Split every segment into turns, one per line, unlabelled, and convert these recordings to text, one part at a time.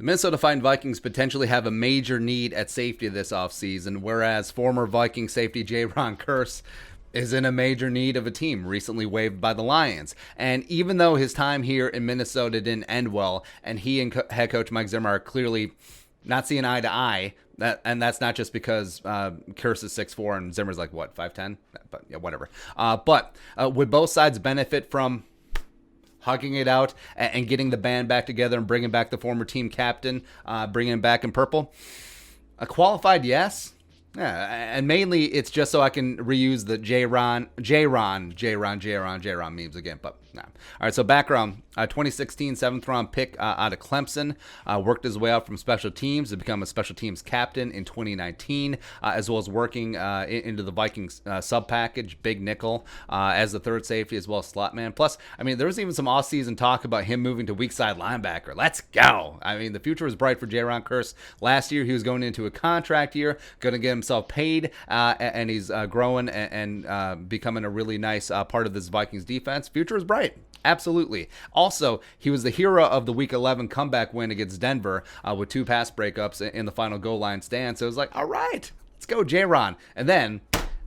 Minnesota Vikings potentially have a major need at safety this offseason, whereas former Viking safety Jayron Kearse is in a major need of a team, recently waived by the Lions. And even though his time here in Minnesota didn't end well, and he and head coach Mike Zimmer are clearly not seeing eye to eye, and that's not just because Kearse is 6'4" and Zimmer's like, what, 5'10"? But yeah, whatever. But would both sides benefit from hugging it out and getting the band back together and bringing back the former team captain, bringing him back in purple? A qualified yes. Yeah, and mainly it's just so I can reuse the Jayron memes again, but nah. All right, so background, 2016 7th round pick out of Clemson, worked his way out from special teams to become a special teams captain in 2019, as well as working into the Vikings sub package, big nickel, as the third safety, as well as slot man. Plus, I mean, there was even some offseason talk about him moving to weak side linebacker. Let's go. I mean, the future was bright for Jayron Kearse. Last year, he was going into a contract year, going to get himself paid, and he's growing and becoming a really nice part of this Vikings defense. Future is bright. Absolutely. Also, he was the hero of the Week 11 comeback win against Denver with 2 pass breakups in the final goal line stand. So it was like, all right, let's go, Jayron. And then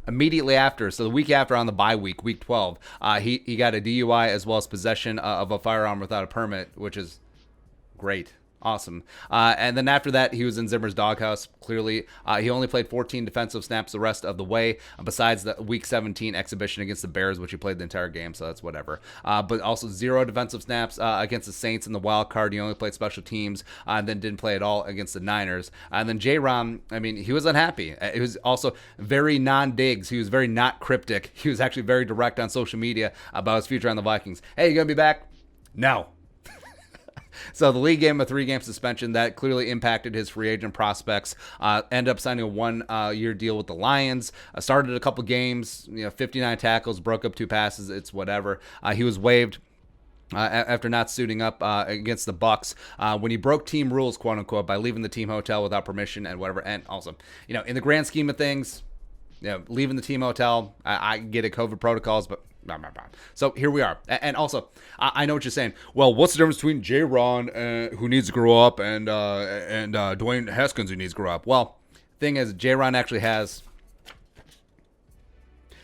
immediately after, so the week after on the bye week, Week 12, he got a DUI as well as possession of a firearm without a permit, which is great. Awesome. And then after that, he was in Zimmer's doghouse. Clearly, he only played 14 defensive snaps the rest of the way, besides the Week 17 exhibition against the Bears, which he played the entire game, so that's whatever. But also 0 defensive snaps against the Saints in the wild card. He only played special teams, and then didn't play at all against the Niners. And then Jayron, I mean, he was unhappy. He was also very non-digs. He was very not cryptic. He was actually very direct on social media about his future on the Vikings. Hey, you going to be back? No. So the league gave him a 3-game suspension that clearly impacted his free agent prospects. Ended up signing a 1-year deal with the Lions. Started a couple games, 59 tackles, broke up 2 passes. It's whatever. He was waived after not suiting up against the Bucks when he broke team rules, quote unquote, by leaving the team hotel without permission and whatever. And also, in the grand scheme of things, leaving the team hotel, I get it, COVID protocols, but so here we are. And also, I know what you're saying. Well, what's the difference between Jayron, who needs to grow up, and Dwayne Haskins, who needs to grow up? Well, thing is, Jayron actually has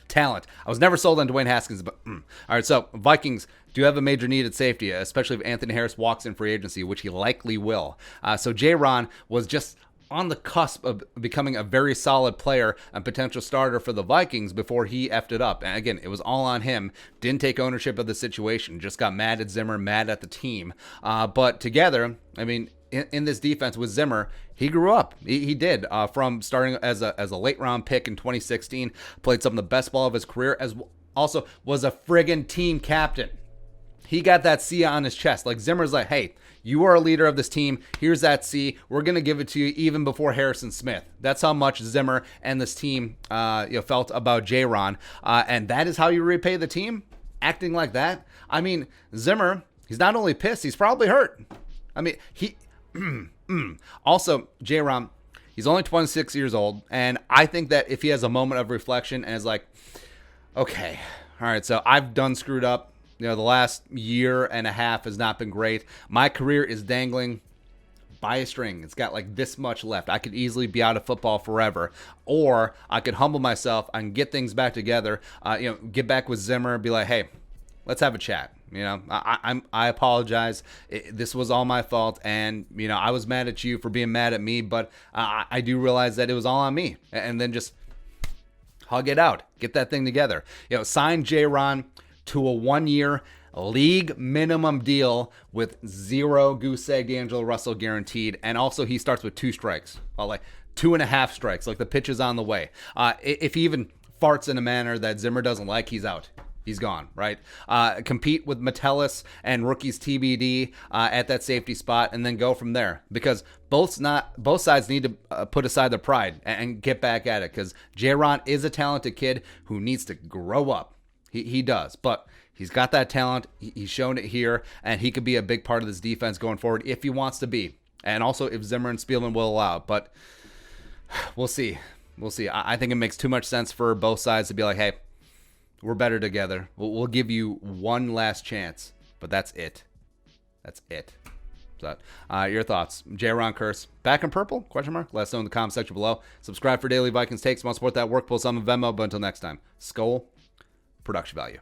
talent. I was never sold on Dwayne Haskins, but all right. So Vikings do have a major need at safety, especially if Anthony Harris walks in free agency, which he likely will. So Jayron was just on the cusp of becoming a very solid player and potential starter for the Vikings before he effed it up. And again, it was all on him. Didn't take ownership of the situation. Just got mad at Zimmer, mad at the team. But together, I mean, in this defense with Zimmer, he grew up. He did. From starting as a late round pick in 2016, played some of the best ball of his career, as also was a friggin' team captain. He got that C on his chest. Like Zimmer's like, hey, you are a leader of this team. Here's that C. We're going to give it to you even before Harrison Smith. That's how much Zimmer and this team felt about Jayron. And that is how you repay the team? Acting like that? I mean, Zimmer, he's not only pissed, he's probably hurt. I mean, Also, Jayron, he's only 26 years old. And I think that if he has a moment of reflection and is like, okay, all right, so I've done screwed up. The last year and a half has not been great. My career is dangling by a string. It's got like this much left. I could easily be out of football forever. Or I could humble myself. I can get things back together. Get back with Zimmer. Be like, hey, let's have a chat. I apologize. This was all my fault. And, I was mad at you for being mad at me. But I do realize that it was all on me. And then just hug it out. Get that thing together. Sign Jayron to a 1-year league minimum deal with 0 goose egg D'Angelo Russell guaranteed. And also he starts with 2 strikes. Well, like 2.5 strikes. Like the pitch is on the way. If he even farts in a manner that Zimmer doesn't like, he's out. He's gone, right? Compete with Metellus and rookies TBD at that safety spot, and then go from there. Because both sides need to put aside their pride and get back at it. Because Jayron is a talented kid who needs to grow up. He does, but he's got that talent. He's shown it here, and he could be a big part of this defense going forward if he wants to be. And also if Zimmer and Spielman will allow. But we'll see. I think it makes too much sense for both sides to be like, hey, we're better together. We'll give you one last chance, but that's it. So upset. Your thoughts? Jayron Kearse, back in purple? Question mark. Let us know in the comment section below. Subscribe for daily Vikings takes. Want to support that work? Pull some of Venmo. But until next time, Skol, production value.